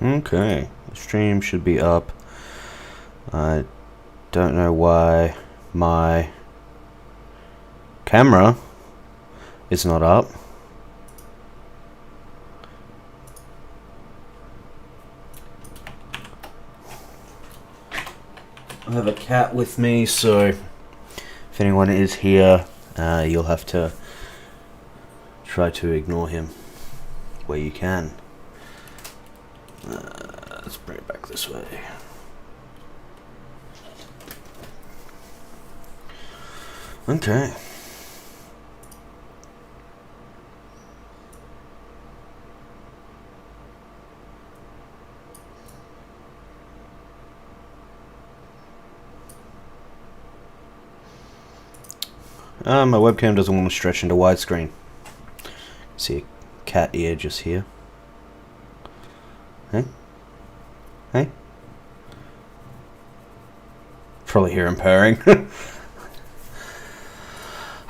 Okay, the stream should be up. I don't know why my camera is not up. I have a cat with me, so if anyone is here, you'll have to try to ignore him where you can. Let's bring it back this way. Okay. My webcam doesn't want to stretch into widescreen. See a cat ear just here. Hey? Hey? Probably hear him purring.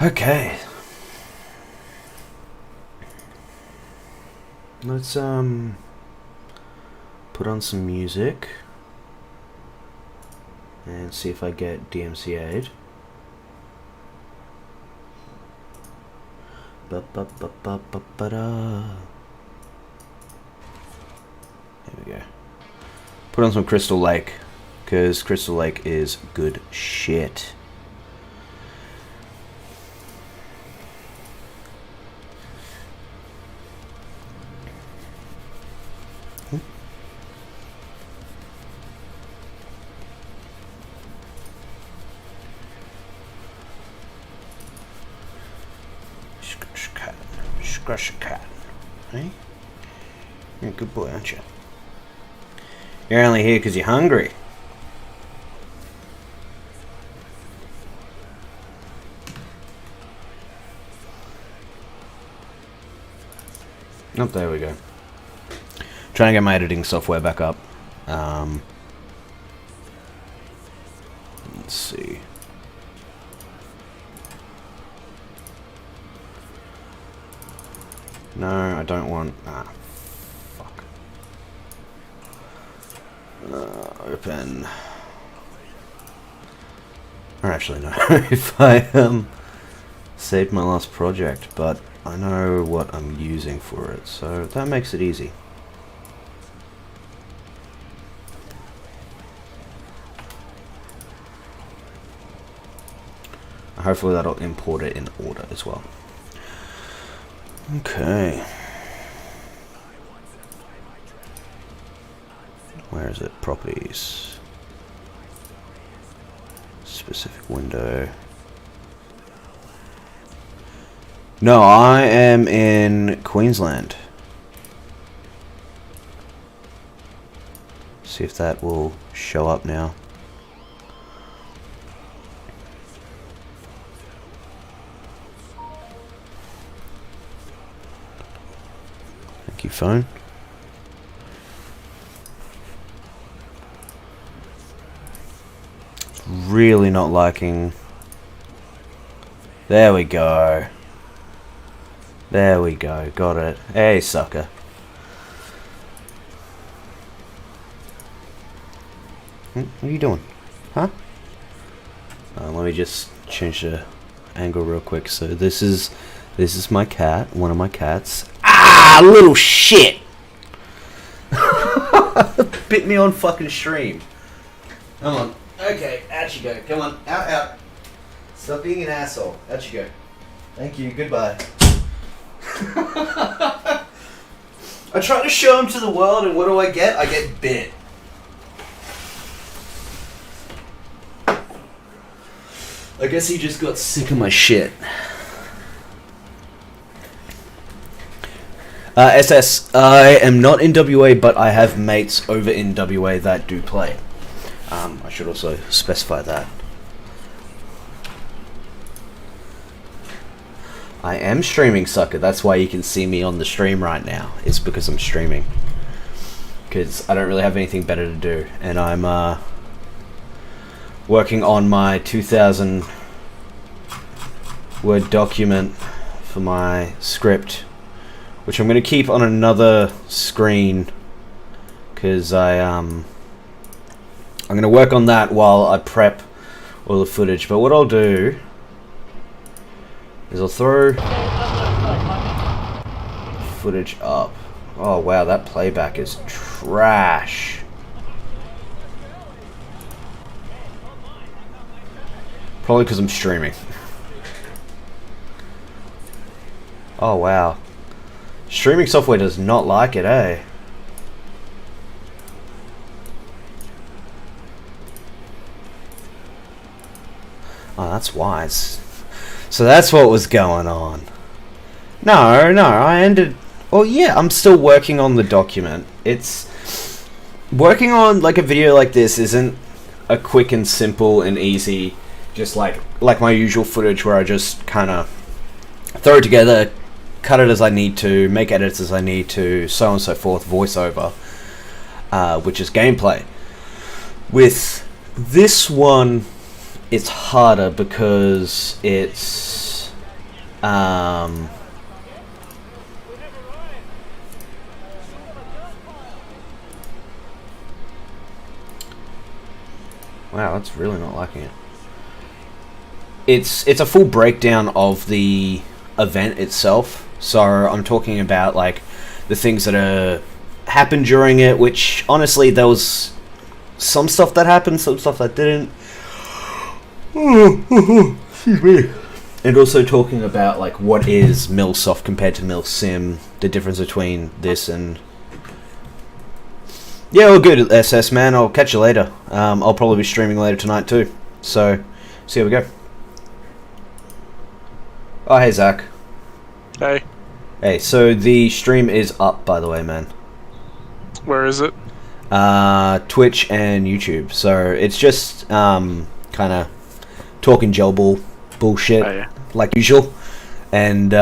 Okay. Let's put on some music and see if I get DMCA'd. Ba-ba-ba-ba-ba-ba-da. There we go. Put on some Crystal Lake, because Crystal Lake is good shit. Scratch a cat. Hey? You're a good boy, aren't you? You're only here because you're hungry. Oh, there we go. Trying to get my editing software back up. Let's see. No, I don't want... fuck. Open. Or actually, no. If I saved my last project, but I know what I'm using for it, so that makes it easy. Hopefully that'll import it in order as well. Okay. Where is it? Properties. Specific window. No, I am in Queensland. See if that will show up now. Thank you, phone. Really not liking... There we go. There we go. Got it. Hey, sucker. What are you doing? Huh? Let me just change the angle real quick. So this is my cat. One of my cats. Ah, little shit! Bit me on fucking stream. Come on. Okay, out you go. Come on. Out, out. Stop being an asshole. Out you go. Thank you. Goodbye. I try to show him to the world, and what do I get? I get bit. I guess he just got sick of my shit. SS, I am not in WA, but I have mates over in WA that do play. I should also specify that. I am streaming, sucker. That's why you can see me on the stream right now. It's because I'm streaming. Because I don't really have anything better to do. And I'm working on my 2,000 word document for my script, which I'm going to keep on another screen because I'm going to work on that while I prep all the footage. But what I'll do is I'll throw footage up. Oh wow, that playback is trash. Probably because I'm streaming. Oh wow. Streaming software does not like it, eh? Oh, that's wise. So that's what was going on. No, I ended... Well, yeah, I'm still working on the document. It's... Working on, like, a video like this isn't a quick and simple and easy, just like my usual footage where I just kind of throw it together, cut it as I need to, make edits as I need to, so on and so forth, voiceover, which is gameplay. With this one, it's harder because it's wow, that's really not liking it. It's a full breakdown of the event itself. So I'm talking about like the things that happened during it, which honestly there was some stuff that happened, some stuff that didn't. Excuse me. And also talking about like what is MilSoft compared to MilSim, the difference between this and... Yeah, all good, SS man. I'll catch you later. I'll probably be streaming later tonight too. So, see how we go. Oh, hey Zach. Hey. Hey, so the stream is up, by the way, man. Where is it? Twitch and YouTube. So it's just kind of talking Gelball bullshit, Oh, yeah. like usual, and you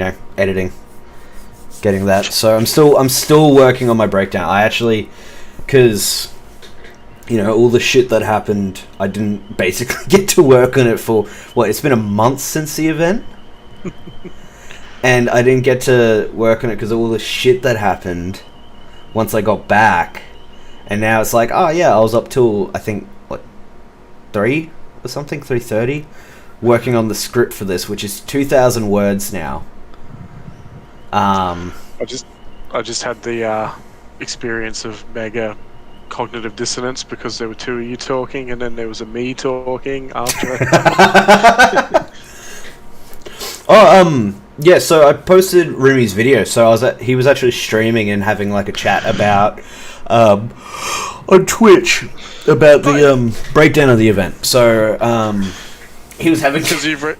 know, editing, getting that. So I'm still working on my breakdown. I actually, because you know, all the shit that happened, I didn't basically get to work on it for what, it's been a month since the event. And I didn't get to work on it because of all the shit that happened once I got back. And now it's like, oh yeah, I was up till, I think, what, 3 or something, 3:30, working on the script for this, which is 2,000 words now. I just had the experience of mega cognitive dissonance because there were two of you talking and then there was a me talking after. Yeah, so I posted Rumi's video. So he was actually streaming and having like a chat about on Twitch about the breakdown of the event. So he was having because you've read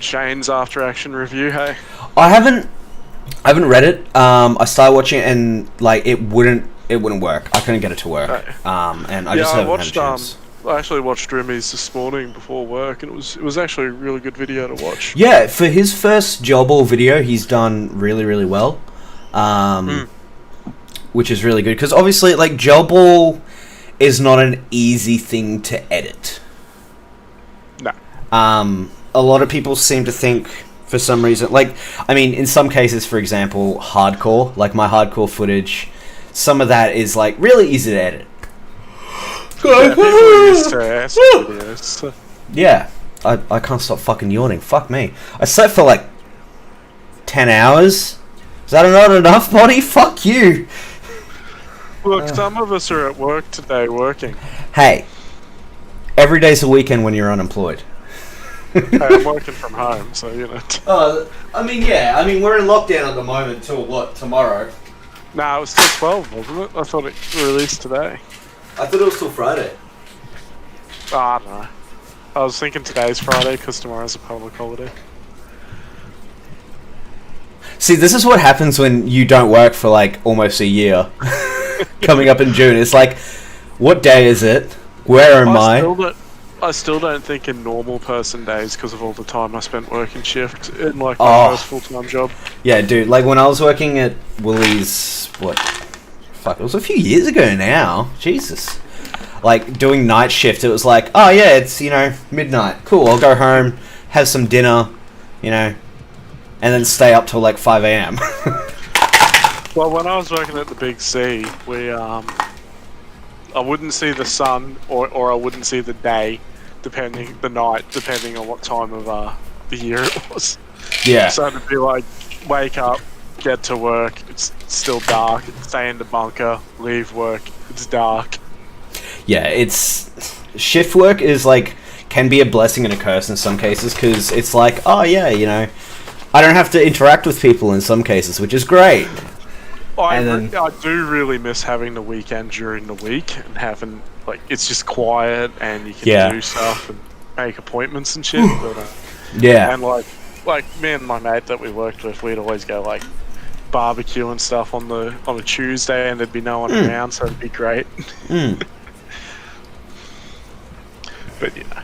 Shane's after action review, hey? I haven't read it. I started watching it and like it wouldn't work. I couldn't get it to work. And I just haven't had a chance. I actually watched Rumi's this morning before work, and it was actually a really good video to watch. Yeah, for his first Gelball video, he's done really, really well, which is really good because obviously, like, Gelball is not an easy thing to edit. No. A lot of people seem to think, for some reason, like, I mean, in some cases, for example, hardcore, like my hardcore footage, some of that is like really easy to edit. Yeah, people are used to ass videos. Yeah, I can't stop fucking yawning. Fuck me. I slept for like 10 hours. Is that not enough, Bonnie? Fuck you. Look, some of us are at work today working. Hey, every day's a weekend when you're unemployed. Hey, I'm working from home, so you know. I mean, yeah. I mean, we're in lockdown at the moment till what, tomorrow? Nah, it was still 12, wasn't it? I thought it released today. I thought it was till Friday. Oh, I don't know. I was thinking today's Friday because tomorrow's a public holiday. See, this is what happens when you don't work for like almost a year. Coming up in June, it's like, what day is it? Where am I? I still don't think in normal person days because of all the time I spent working shift in like my first full-time job. Yeah, dude, like when I was working at Woolies, what? Fuck, it was a few years ago now. Jesus. Like, doing night shift, it was like, oh yeah, it's, you know, midnight. Cool, I'll go home, have some dinner, you know, and then stay up till like 5 a.m. Well, when I was working at the Big C, I wouldn't see the sun or I wouldn't see the day, depending on what time of the year it was. Yeah. So it'd be like, wake up, get to work, it's still dark, stay in the bunker, leave work, it's dark. Yeah, it's... Shift work is like... can be a blessing and a curse in some cases, because it's like, oh yeah, you know, I don't have to interact with people in some cases, which is great. I do really miss having the weekend during the week and having, like, it's just quiet and you can do stuff and make appointments and shit. But, yeah. And like me and my mate that we worked with, we'd always go like barbecue and stuff on a Tuesday, and there'd be no one around, so it'd be great. But yeah,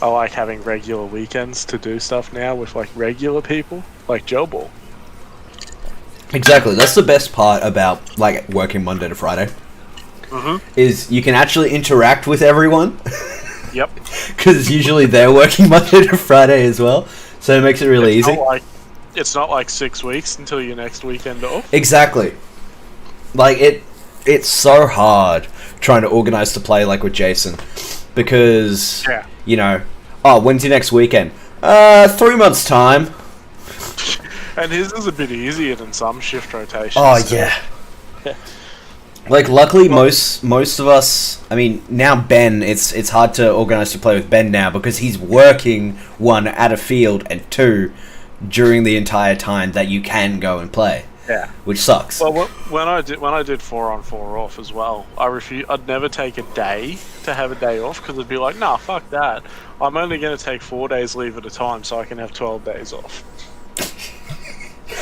I like having regular weekends to do stuff now with like regular people, like Gelball. Exactly. That's the best part about like working Monday to Friday. Is you can actually interact with everyone. Yep. Because usually they're working Monday to Friday as well, so it makes it really easy. It's not like 6 weeks until your next weekend off. Exactly. Like it's so hard trying to organize to play like with Jason, because you know, oh, when's your next weekend? 3 months time. And his is a bit easier than some shift rotations. Oh yeah. Like luckily most of us, I mean now Ben, it's hard to organize to play with Ben now because he's working 1 at a field and 2 during the entire time that you can go and play. Yeah. Which sucks. Well, when I did 4 on 4 off as well, I'd never take a day to have a day off because I'd be like, nah, fuck that. I'm only going to take 4 days leave at a time so I can have 12 days off.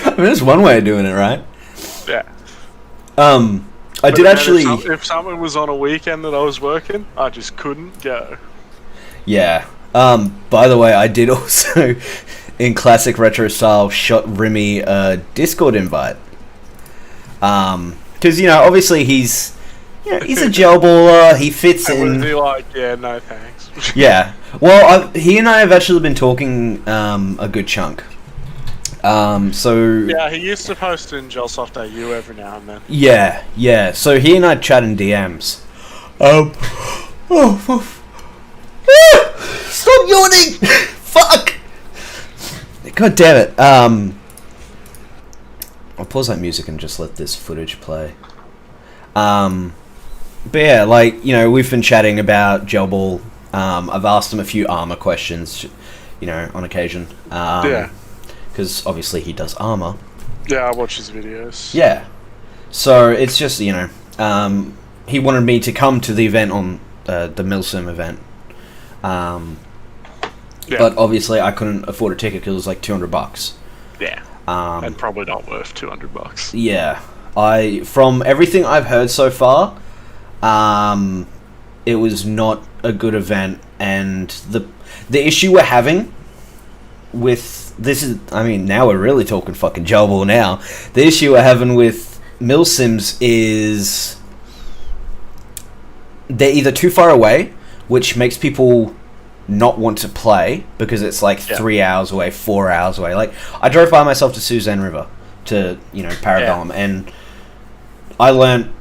I mean, there's one way of doing it, right? Yeah. I did actually... If someone was on a weekend that I was working, I just couldn't go. Yeah. By the way, I did also, in classic retro style, shot Remy a Discord invite. Because, you know, obviously he's a gelballer, he fits in... And was he like, yeah, no thanks? Yeah. Well, he and I have actually been talking a good chunk. Yeah, he used to post in Gelsoft AU every now and then. Yeah. So he and I chat in DMs. Stop yawning! Fuck! God damn it. I'll pause that music and just let this footage play. But yeah, like, you know, we've been chatting about Gelball. I've asked him a few armor questions, you know, on occasion. Yeah. Because obviously he does armor. Yeah, I watch his videos. Yeah. So it's just, you know, he wanted me to come to the event on the Milsim event. But obviously I couldn't afford a ticket because it was like $200. Yeah. And probably not worth $200. Yeah. From everything I've heard so far, it was not a good event, and the issue we're having with this is, I mean, now we're really talking fucking Gelball now. The issue we're having with Milsims is they're either too far away, which makes people not want to play because it's like 3 hours away, 4 hours away. Like, I drove by myself to Suzanne River to, you know, Parabellum, and I learned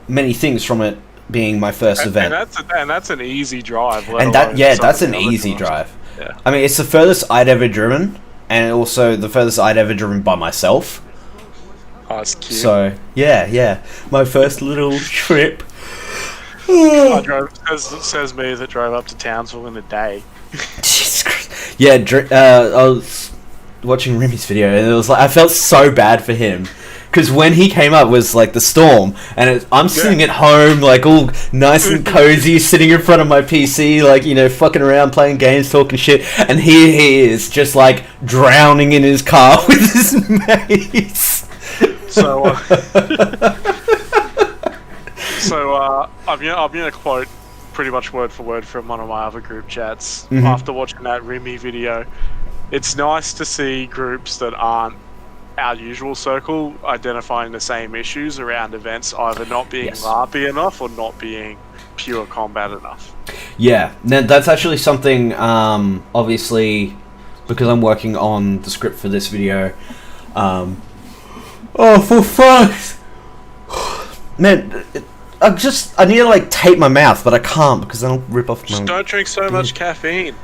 many things from it being my first event. And that's an easy drive. That's an easy drive. Yeah. I mean, it's the furthest I'd ever driven, and also the furthest I'd ever driven by myself. Oh, that's cute. So, yeah. My first little trip. Says me that drove up to Townsville in a day. Jesus Christ. Yeah, I was watching Remy's video, and it was like, I felt so bad for him. Because when he came up was like the storm, and I'm sitting at home, like all nice and cozy, sitting in front of my PC, like, you know, fucking around, playing games, talking shit, and here he is, just like drowning in his car with his mates. I'm gonna quote pretty much word for word from one of my other group chats. After watching that Remy video, it's nice to see groups that aren't our usual circle identifying the same issues around events, either not being LARPy enough or not being pure combat enough. Yeah, that's actually something, obviously, because I'm working on the script for this video, Oh, for fuck! Man, I need to like tape my mouth, but I can't because then I'll rip off my... Just don't drink so much caffeine.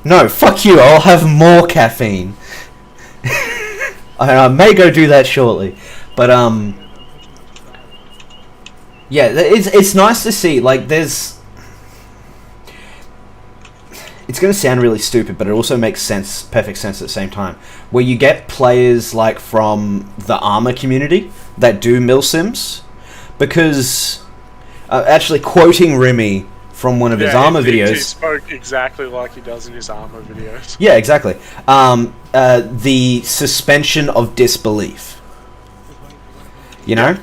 No, fuck you, I'll have more caffeine. I may go do that shortly. But, yeah, it's nice to see, like, there's... It's going to sound really stupid, but it also makes sense, perfect sense at the same time. Where you get players, like, from the Armour community that do milsims. Because, actually, quoting Remy from one of his Armour videos... He spoke exactly like he does in his Armour videos. Yeah, exactly. The suspension of disbelief. You know?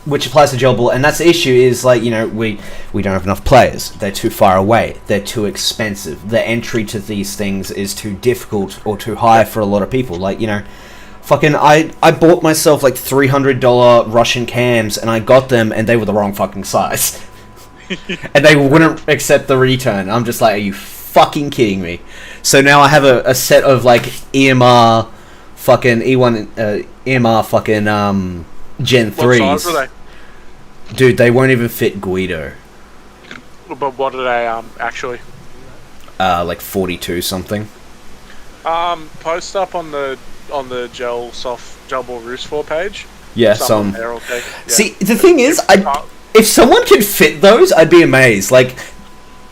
Which applies to Gelball, and that's the issue is, like, you know, we don't have enough players. They're too far away. They're too expensive. The entry to these things is too difficult or too high for a lot of people. Like, you know, fucking, I bought myself, like, $300 Russian cams, and I got them, and they were the wrong fucking size. And they wouldn't accept the return. I'm just like, are you fucking kidding me? So now I have a set of, like, EMR fucking E1, EMR fucking, Gen 3s. What size are they? Dude, they won't even fit Guido. But what are they actually? Like 42 something. Post up on the Gelball Roost 4 page. Yeah, some. Yeah. See, the thing is, if someone could fit those, I'd be amazed. Like,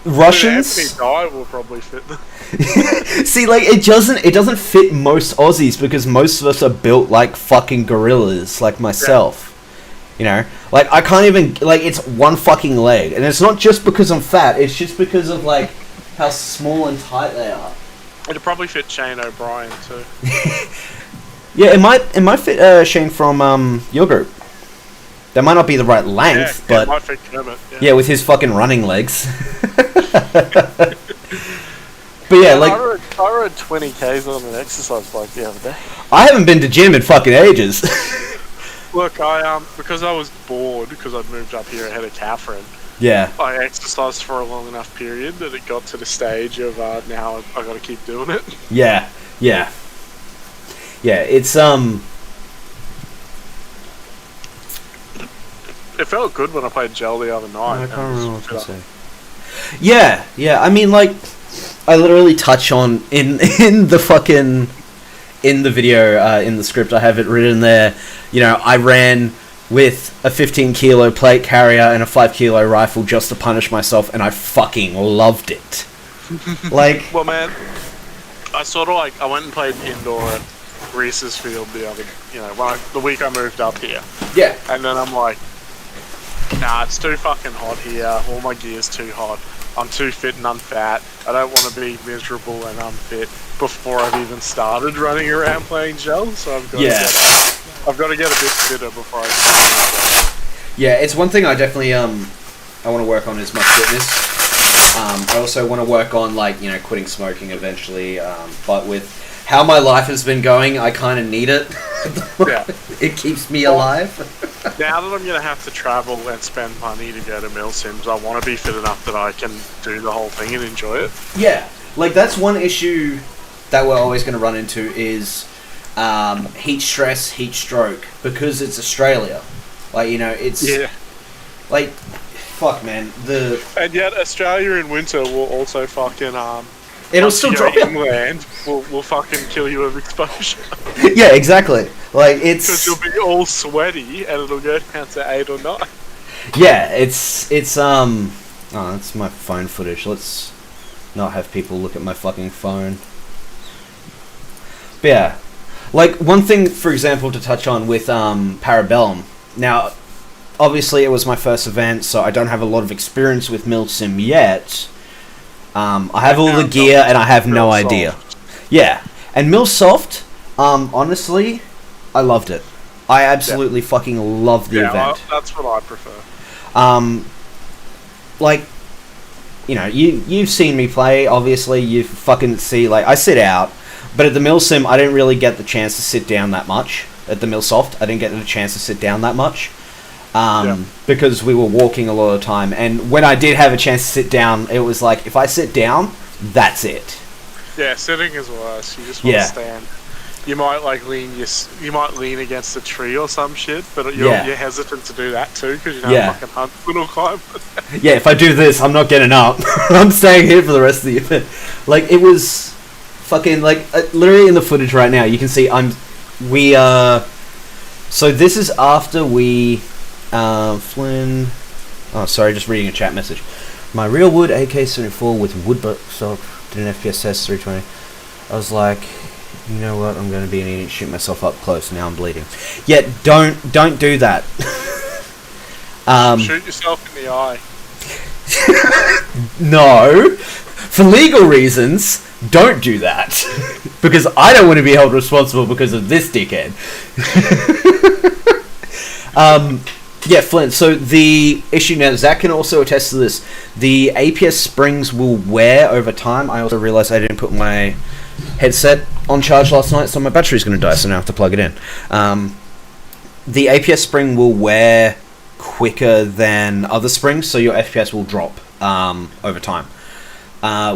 Russians. Anthony Dye will probably fit them. See, like, it doesn't fit most Aussies because most of us are built like fucking gorillas, like myself. Yeah. You know, like, I can't even, like, it's one fucking leg, and it's not just because I'm fat. It's just because of, like, how small and tight they are. It'd probably fit Shane O'Brien too. Yeah, it might fit Shane from your group. That might not be the right length, but it might fit Kermit, yeah, with his fucking running legs. But yeah, like, I rode 20 Ks on an exercise bike the other day. I haven't been to gym in fucking ages. Look, because I was bored because I'd moved up here ahead of Catherine. Yeah. I exercised for a long enough period that it got to the stage of now I got to keep doing it. Yeah, yeah, yeah. It's It felt good when I played Gel the other night. I can't remember what to say. Yeah, yeah. I mean, like, I literally touch on in the fucking in the video in the script. I have it written there. You know, I ran with a 15 kilo plate carrier and a 5 kilo rifle just to punish myself, and I fucking loved it. Like, well, man, I sort of like I went and played indoor at Reese's Field the week I moved up here. Yeah, and then I'm like, nah, it's too fucking hot here. All my gear's too hot. I'm too fit and unfat. I don't want to be miserable and unfit before I've even started running around playing Gel. So I've got to get a bit fitter before I start. Yeah, it's one thing I definitely I want to work on is my fitness. I also want to work on, like, you know, quitting smoking eventually. But with how my life has been going, I kind of need it. Yeah, it keeps me alive. Now that I'm going to have to travel and spend money to go to milsims, I want to be fit enough that I can do the whole thing and enjoy it. Yeah, like, that's one issue that we're always going to run into is heat stress, heat stroke, because it's Australia. Like, you know, it's like, fuck, man. And yet Australia in winter will also fucking it'll still drop you. Inland will fucking kill you of exposure. Yeah, exactly. Like, it's because you'll be all sweaty and it'll go down to 8 or 9. Yeah, it's oh, that's my phone footage. Let's not have people look at my fucking phone. But yeah, like, one thing, for example, to touch on with Parabellum. Now, obviously, it was my first event, so I don't have a lot of experience with Milsim yet. I have all the gear, and I have no idea. Yeah, and Millsoft, honestly, I loved it. I absolutely fucking loved the event. That's what I prefer. Like, you know, you've seen me play, obviously, you fucking see, like, I sit out, but at the Milsim, I didn't really get the chance to sit down that much. At the Millsoft, I didn't get the chance to sit down that much. Because we were walking a lot of the time, and when I did have a chance to sit down, it was like, if I sit down, that's it. Yeah, sitting is worse. You just want to stand. you might you might lean against a tree or some shit, but you're hesitant to do that too because you know fucking huntsman will climb. Yeah, if I do this, I'm not getting up. I'm staying here for the rest of the event. Like, it was fucking like literally in the footage right now. You can see so this is after we Flynn. Oh, sorry, just reading a chat message. My real wood AK-74 with wood stock did an FPS test 320. I was like, you know what? I'm going to be an idiot and shoot myself up close. Now I'm bleeding. Yeah, don't do that. Shoot yourself in the eye. No, for legal reasons, don't do that. Because I don't want to be held responsible because of this dickhead. Yeah, Flint, so the issue now, Zach can also attest to this, the APS springs will wear over time. I also realised I didn't put my headset on charge last night, so my battery's going to die, so now I have to plug it in. The APS spring will wear quicker than other springs, so your FPS will drop over time.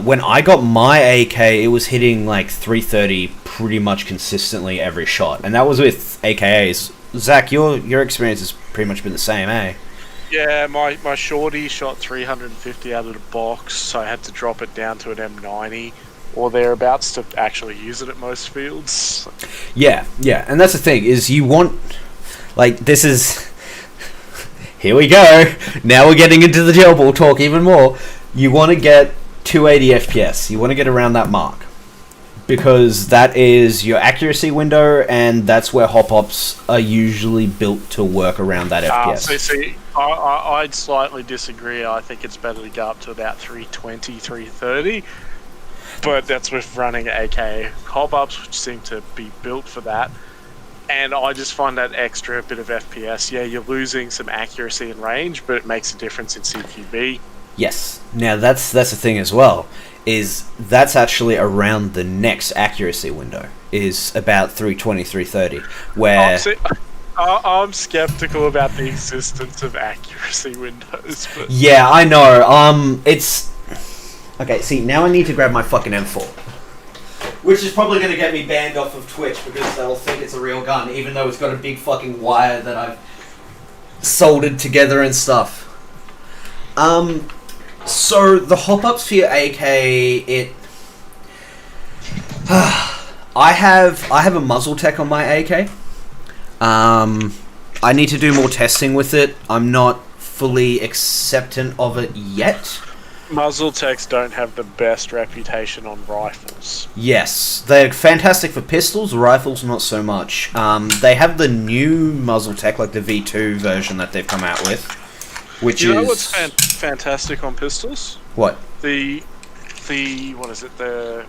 When I got my AK, it was hitting like 330 pretty much consistently every shot, and that was with AKAs. Zach, your experience has pretty much been the same, eh? Yeah, my shorty shot 350 out of the box, so I had to drop it down to an M90 or thereabouts to actually use it at most fields. Yeah, and that's the thing, is you want, like, this is, here we go, now we're getting into the Gelball talk even more. You want to get 280 FPS, you want to get around that mark, because that is your accuracy window, and that's where hop-ups are usually built to work around that FPS. See, I'd slightly disagree. I think it's better to go up to about 320, 330, but that's with running AK hop-ups, which seem to be built for that. And I just find that extra bit of FPS. Yeah, you're losing some accuracy and range, but it makes a difference in CQB. Yes. Now, that's the thing as well. Is that's actually around the next accuracy window, is about 320, 330, where... I'm skeptical about the existence of accuracy windows. But... Yeah, I know. It's... Okay, see, now I need to grab my fucking M4. Which is probably going to get me banned off of Twitch, because they'll think it's a real gun, even though it's got a big fucking wire that I've soldered together and stuff. So the hop-ups for your AK, I have a muzzle tech on my AK. I need to do more testing with it. I'm not fully acceptant of it yet. Muzzle techs don't have the best reputation on rifles. Yes, they're fantastic for pistols, rifles not so much. They have the new muzzle tech, like the V2 version that they've come out with. Which you know what's fantastic on pistols? What? The what is it? The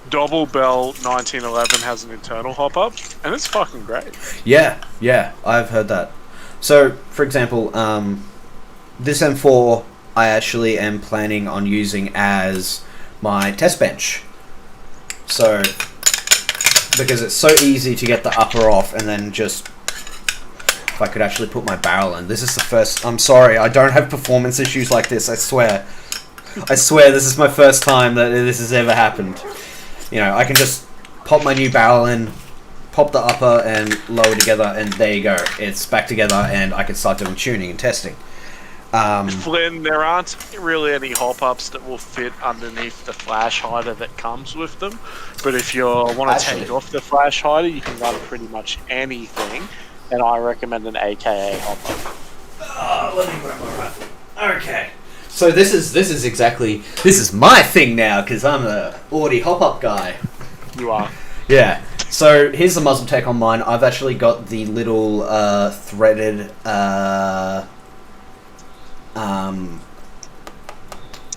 Double Bell 1911 has an internal hop up, and it's fucking great. Yeah, I've heard that. So, for example, this M4 I actually am planning on using as my test bench. So, because it's so easy to get the upper off and then just... If I could actually put my barrel in. This is the first... I'm sorry, I don't have performance issues like this, I swear. I swear this is my first time that this has ever happened. You know, I can just pop my new barrel in, pop the upper and lower together, and there you go. It's back together, and I can start doing tuning and testing. Flynn, there aren't really any hop-ups that will fit underneath the flash hider that comes with them. But if you want to take off the flash hider, you can run pretty much anything. And I recommend an AKA hop-up. Let me grab my rifle. Okay. So this is my thing now, because I'm a Audi hop-up guy. You are. Yeah. So here's the muzzle tech on mine. I've actually got the little threaded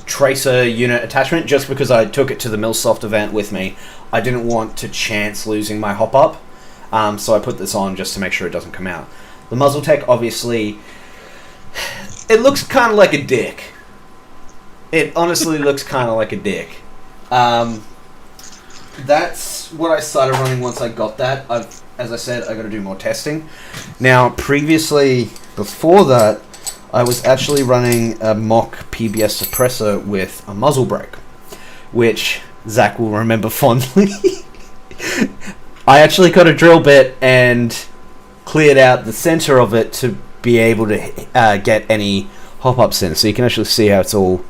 tracer unit attachment, just because I took it to the Millsoft event with me. I didn't want to chance losing my hop-up. So I put this on just to make sure it doesn't come out. The muzzle tech, obviously, it looks kind of like a dick. It honestly looks kind of like a dick. That's what I started running once I got that. As I said, I got to do more testing. Now, previously, before that, I was actually running a mock PBS suppressor with a muzzle brake, which Zach will remember fondly. I actually got a drill bit and cleared out the center of it to be able to get any hop-ups in. So you can actually see how it's all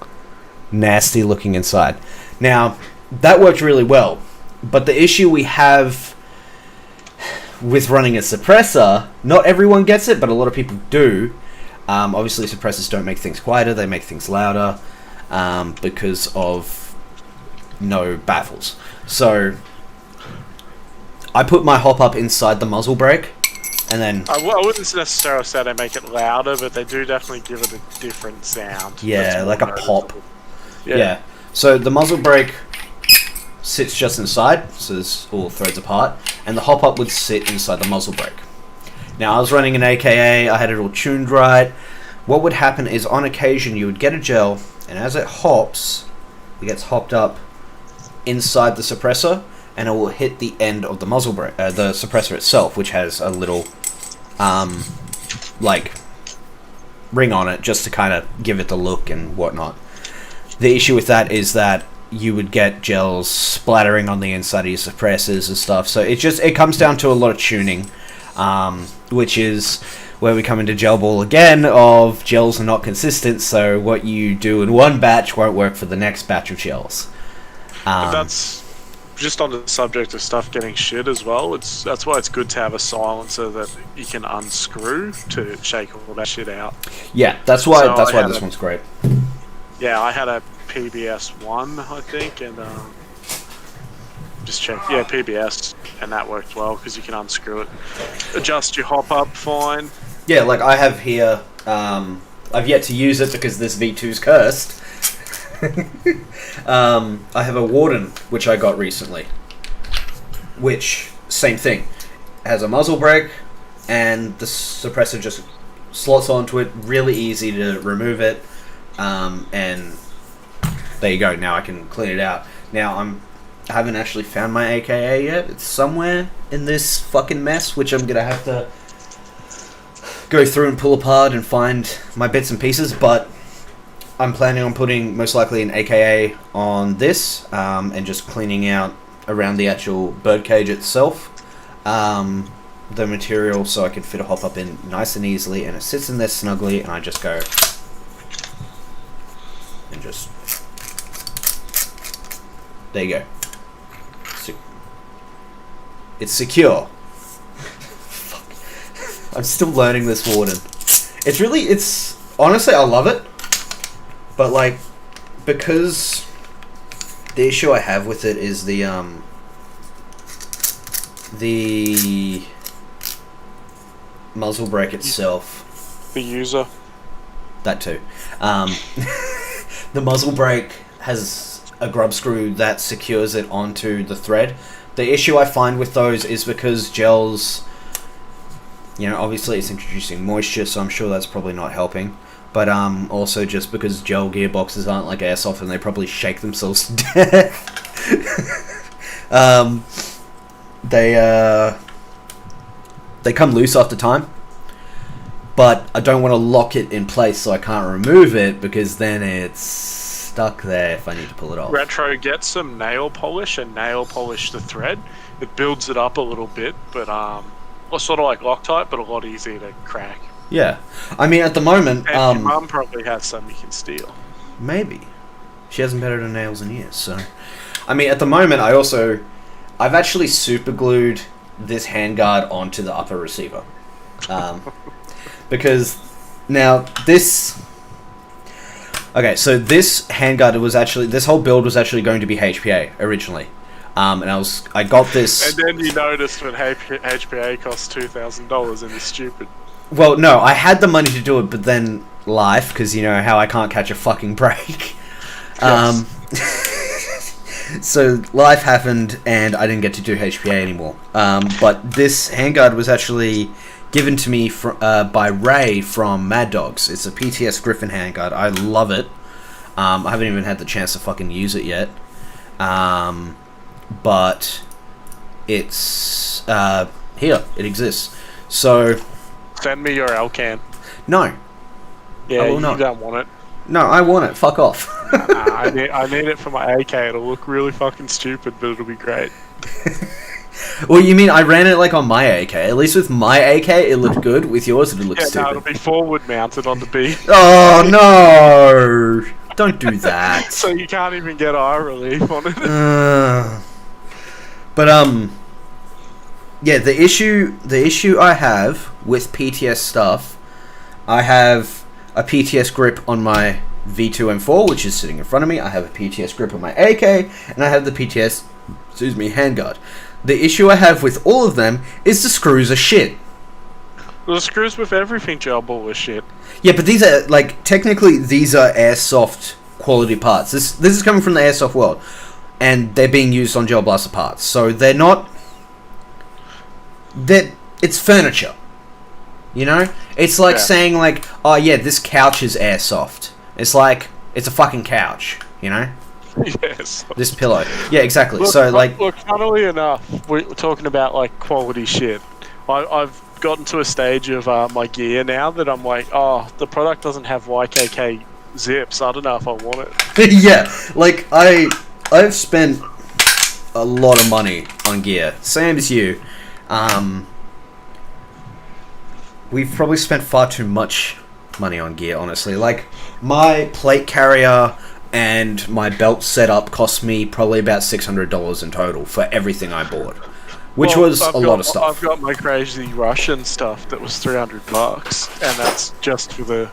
nasty looking inside. Now, that worked really well. But the issue we have with running a suppressor, not everyone gets it, but a lot of people do. Obviously, suppressors don't make things quieter, they make things louder because of no baffles. So, I put my hop-up inside the muzzle brake, and then... I wouldn't necessarily say they make it louder, but they do definitely give it a different sound. Yeah, like a pop. Yeah. So, the muzzle brake sits just inside, so this all threads apart, and the hop-up would sit inside the muzzle brake. Now, I was running an AKA, I had it all tuned right. What would happen is, on occasion, you would get a gel, and as it hops, it gets hopped up inside the suppressor, and it will hit the end of the muzzle brake, the suppressor itself, which has a little, like, ring on it, just to kind of give it the look and whatnot. The issue with that is that you would get gels splattering on the inside of your suppressors and stuff, so it comes down to a lot of tuning, which is where we come into Gelball again, of gels are not consistent, so what you do in one batch won't work for the next batch of gels. But that's just on the subject of stuff getting shit as well. That's why it's good to have a silencer that you can unscrew to shake all that shit out. Yeah, that's why this one's great. Yeah, I had a PBS 1, I think, and just check. Yeah, PBS, and that worked well because you can unscrew it, adjust your hop up fine. Yeah, like I have here. I've yet to use it because this V2's cursed. I have a Warden which I got recently, which same thing, has a muzzle brake, and the suppressor just slots onto it. Really easy to remove it, and there you go. Now I can clean it out. Now I haven't actually found my AKA yet. It's somewhere in this fucking mess, which I'm gonna have to go through and pull apart and find my bits and pieces, but I'm planning on putting most likely an AKA on this, and just cleaning out around the actual birdcage itself, the material, so I can fit a hop up in nice and easily, and it sits in there snugly, and I just go and just, there you go. It's secure. Fuck. I'm still learning this Warden. It's honestly, I love it. But, like, because the issue I have with it is the muzzle brake itself. The user. That too. The muzzle brake has a grub screw that secures it onto the thread. The issue I find with those is because gels, obviously it's introducing moisture, so I'm sure that's probably not helping. But also just because gel gearboxes aren't like airsoft and they probably shake themselves to death. They come loose after time. But I don't want to lock it in place so I can't remove it, because then it's stuck there if I need to pull it off. Retro, get some nail polish and nail polish the thread. It builds it up a little bit, but sort of like Loctite, but a lot easier to crack. Yeah, I mean, at the moment, and your mum probably has some you can steal. Maybe. She hasn't petted her nails in years, so... I mean, at the moment, I've actually super glued this handguard onto the upper receiver. Because, now, this... Okay, so this handguard this whole build was actually going to be HPA, originally. And I got this... And then you noticed when HPA costs $2,000 and it's stupid. Well, no, I had the money to do it, but then life, because you know how I can't catch a fucking break. Yes. So life happened, and I didn't get to do HPA anymore. But this handguard was actually given to me by Ray from Mad Dogs. It's a PTS Griffin handguard. I love it. I haven't even had the chance to fucking use it yet. But it's here. It exists. So... Send me your Alcan. No. Yeah, I will you not. don't want it. No, I want it. Fuck off. I need it for my AK. It'll look really fucking stupid, but it'll be great. Well, you mean I ran it like on my AK? At least with my AK, it looked good. With yours, it looked stupid. No, it'll be forward mounted on the B. Oh no! Don't do that. So you can't even get eye relief on it. But yeah, the issue I have with PTS stuff, I have a PTS grip on my V2 M4, which is sitting in front of me. I have a PTS grip on my AK, and I have the PTS, handguard. The issue I have with all of them is the screws are shit. The screws with everything Gelball is shit. Yeah, but these are, like, technically these are airsoft quality parts. This is coming from the airsoft world, and they're being used on Gel Blaster parts. So they're not... It's furniture. You know? It's like saying, like, oh yeah, this couch is airsoft. It's like, it's a fucking couch, you know? Yes. This pillow. Yeah, exactly. Look, so, like... Look, funnily enough, we're talking about, like, quality shit. I've gotten to a stage of my gear now that I'm like, oh, the product doesn't have YKK zips. I don't know if I want it. Yeah, like, I've spent a lot of money on gear. Same as you. We've probably spent far too much money on gear, honestly. Like, my plate carrier and my belt setup cost me probably about $600 in total for everything I bought. Which was a lot of stuff. I've got my crazy Russian stuff that was $300, and that's just for the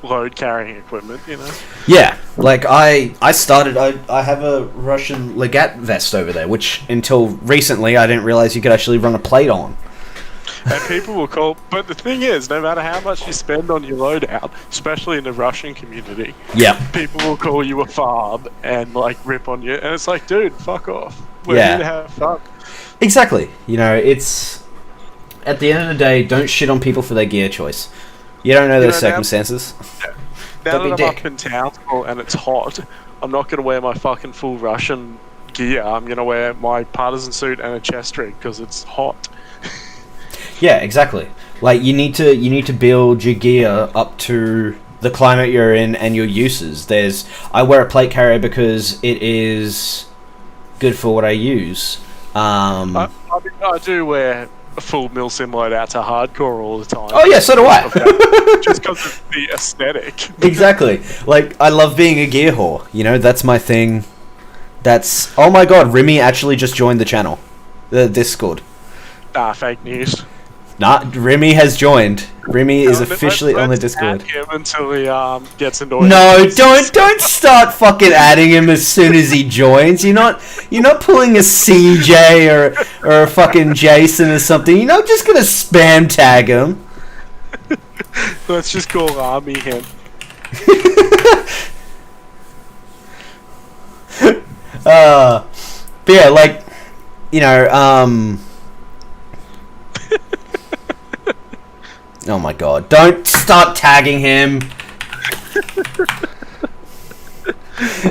load carrying equipment, you know? Yeah, like I have a Russian Legat vest over there, which until recently I didn't realize you could actually run a plate on. And people will call, but the thing is, no matter how much you spend on your loadout, especially in the Russian community, people will call you a farb and like rip on you, and it's like, dude, fuck off. We're here to have fun. Exactly. You know, it's at the end of the day, don't shit on people for their gear choice. You don't know their circumstances. Now that I'm up in town and it's hot, I'm not going to wear my fucking full Russian gear. I'm going to wear my partisan suit and a chest rig because it's hot. Yeah, exactly. Like you need to build your gear up to the climate you're in and your uses. I wear a plate carrier because it is good for what I use. I do wear a full mil sim load out to hardcore all the time. Oh yeah, so do I. Just because of the aesthetic. Exactly. Like, I love being a gear whore. You know, that's my thing. Oh my god, Remy actually just joined the channel. The Discord. Fake news. Nah, Remy has joined. Remy is officially on the Discord. Him until he gets annoyed. No, don't start fucking adding him as soon as he joins. You're not pulling a CJ or a fucking Jason or something. You're not just gonna spam tag him. Let's just call Army him. But yeah, like, you know, oh my god, don't start tagging him.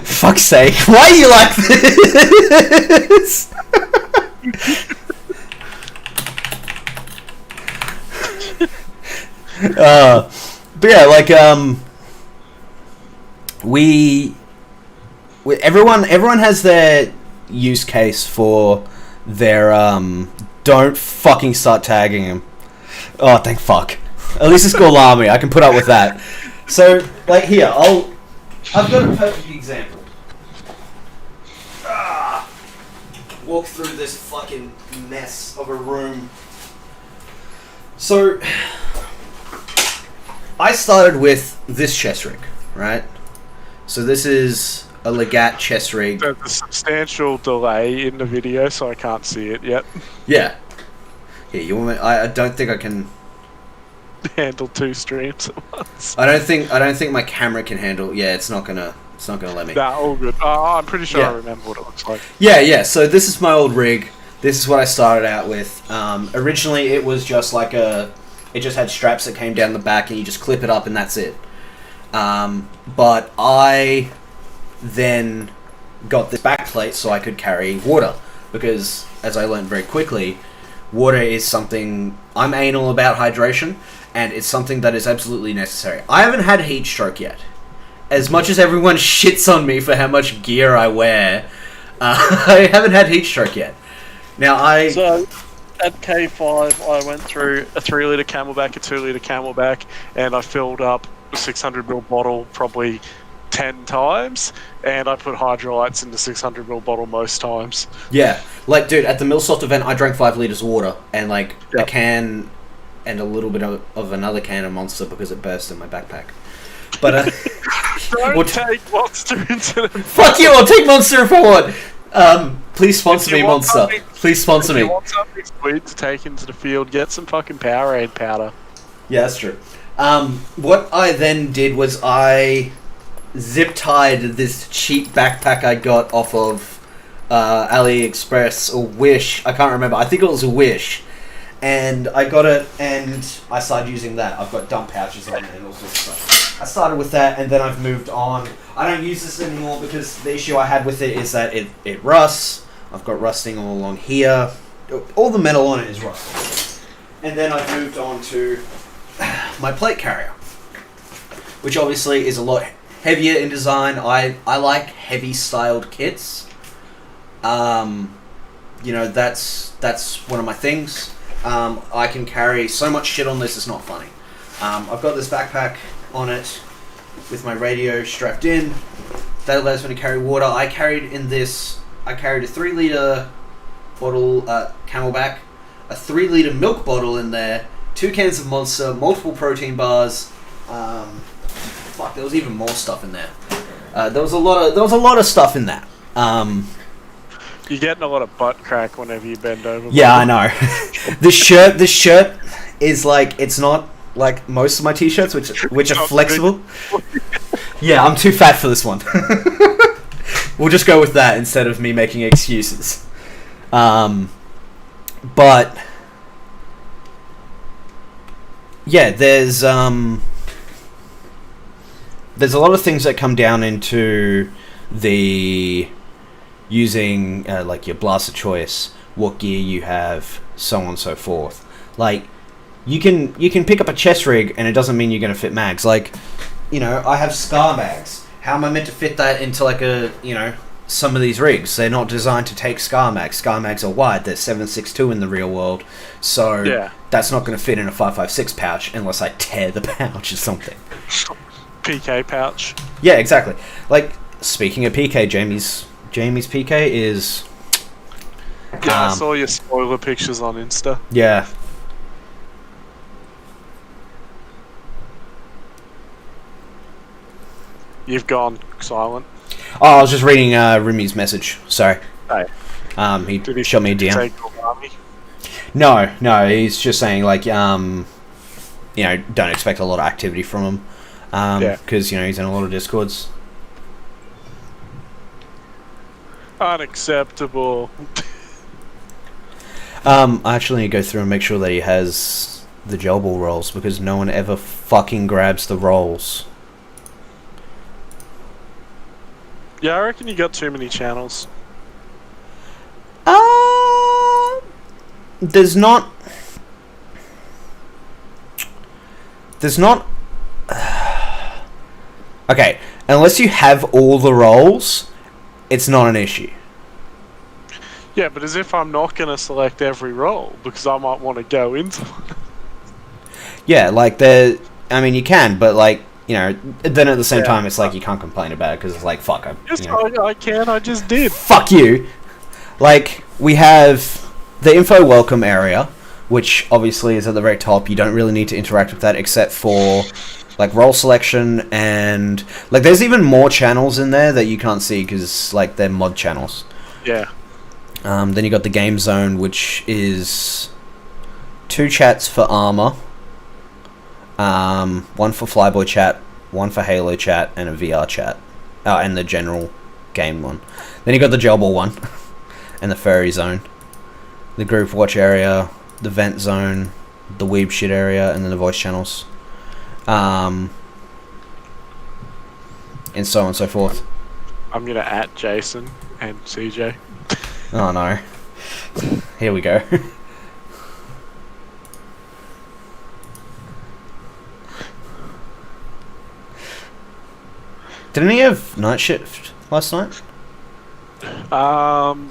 Fuck's sake, why are you like this? But yeah, like, everyone has their use case for their, don't fucking start tagging him. Oh, thank fuck. At least it's Golami. I can put up with that. So, like, here, I've got a perfect example. Walk through this fucking mess of a room. So, I started with this chest rig, right? So this is a Legat chest rig. There's a substantial delay in the video, so I can't see it yet. Yeah. Here, you want me? I don't think I can handle 2 streams at once. I don't think my camera can handle. Yeah, it's not gonna let me. Nah, all good. I'm pretty sure I remember what it looks like. Yeah. So this is my old rig. This is what I started out with. Originally, it was just like it just had straps that came down the back, and you just clip it up, and that's it. But I then got this back plate so I could carry water, because as I learned very quickly, water is something I'm anal about hydration, and it's something that is absolutely necessary. I haven't had heat stroke yet. As much as everyone shits on me for how much gear I wear, I haven't had heat stroke yet. Now So at K5, I went through a 3-litre Camelback, a 2-litre Camelback, and I filled up a 600ml bottle probably 10 times, and I put hydrolytes in the 600ml bottle most times. Yeah, like, dude, at the Millsoft event, I drank 5 liters of water and like a can and a little bit of another can of Monster because it burst in my backpack. But don't take Monster into the... Fuck you! I'll take Monster if I want. Please sponsor me, Monster. Please sponsor me. If you want something sweet to take into the field, get some fucking Powerade powder. Yeah, that's true. What I then did was I zip-tied this cheap backpack I got off of AliExpress or Wish. I can't remember. I think it was a Wish. And I got it, and I started using that. I've got dump pouches on it and all sorts of stuff. I started with that, and then I've moved on. I don't use this anymore because the issue I had with it is that it rusts. I've got rusting all along here. All the metal on it is rusting. And then I've moved on to my plate carrier, which obviously is a lot heavier in design. I like heavy styled kits. You know, that's one of my things. I can carry so much shit on this, it's not funny. I've got this backpack on it with my radio strapped in. That allows me to carry water. I carried a 3-litre bottle, Camelback, a 3-litre milk bottle in there, 2 cans of Monster, multiple protein bars. Fuck, there was even more stuff in there. There was a lot of stuff in that. You're getting a lot of butt crack whenever you bend over. Yeah, I know. This shirt is like, it's not like most of my t-shirts, which are flexible. Yeah, I'm too fat for this one. We'll just go with that instead of me making excuses. But yeah, there's a lot of things that come down into the using like your blaster choice, what gear you have, so on and so forth. Like you can pick up a chest rig and it doesn't mean you're going to fit mags. Like, you know, I have Scar mags. How am I meant to fit that into like a, you know, some of these rigs? They're not designed to take Scar mags. Scar mags are wide. They're 7.62 in the real world. So that's not going to fit in a 5.56 pouch unless I tear the pouch or something. PK pouch. Yeah, exactly. Like, speaking of PK, Jamie's PK is... Yeah, I saw your spoiler pictures on Insta. Yeah. You've gone silent. Oh, I was just reading Rimi's message. Sorry. Hey. He shot me a DM. Army? No, he's just saying, like, you know, don't expect a lot of activity from him. Because, you know, he's in a lot of Discords. Unacceptable. I actually need to go through and make sure that he has the Gelball rolls, because no one ever fucking grabs the rolls. Yeah, I reckon you got too many channels. There's not... Okay, unless you have all the rolls, it's not an issue. Yeah, but as if I'm not going to select every role, because I might want to go into one. Yeah, like, I mean, you can, but, like, you know, then at the same time, it's like you can't complain about it, because it's like, fuck, I can, I just did. Fuck you! Like, we have the info welcome area, which obviously is at the very top. You don't really need to interact with that, except for, like, role selection, and, like, there's even more channels in there that you can't see, because, like, they're mod channels. Yeah. Then you got the game zone, which is 2 chats for armor, 1 for Flyboy chat, 1 for Halo chat, and a VR chat. Oh, and the general game one. Then you got the Gelball one, and the furry zone, the group watch area, the vent zone, the weeb shit area, and then the voice channels, and so on and so forth. I'm gonna @ Jason and CJ. Oh no. Here we go. Didn't he have night shift last night?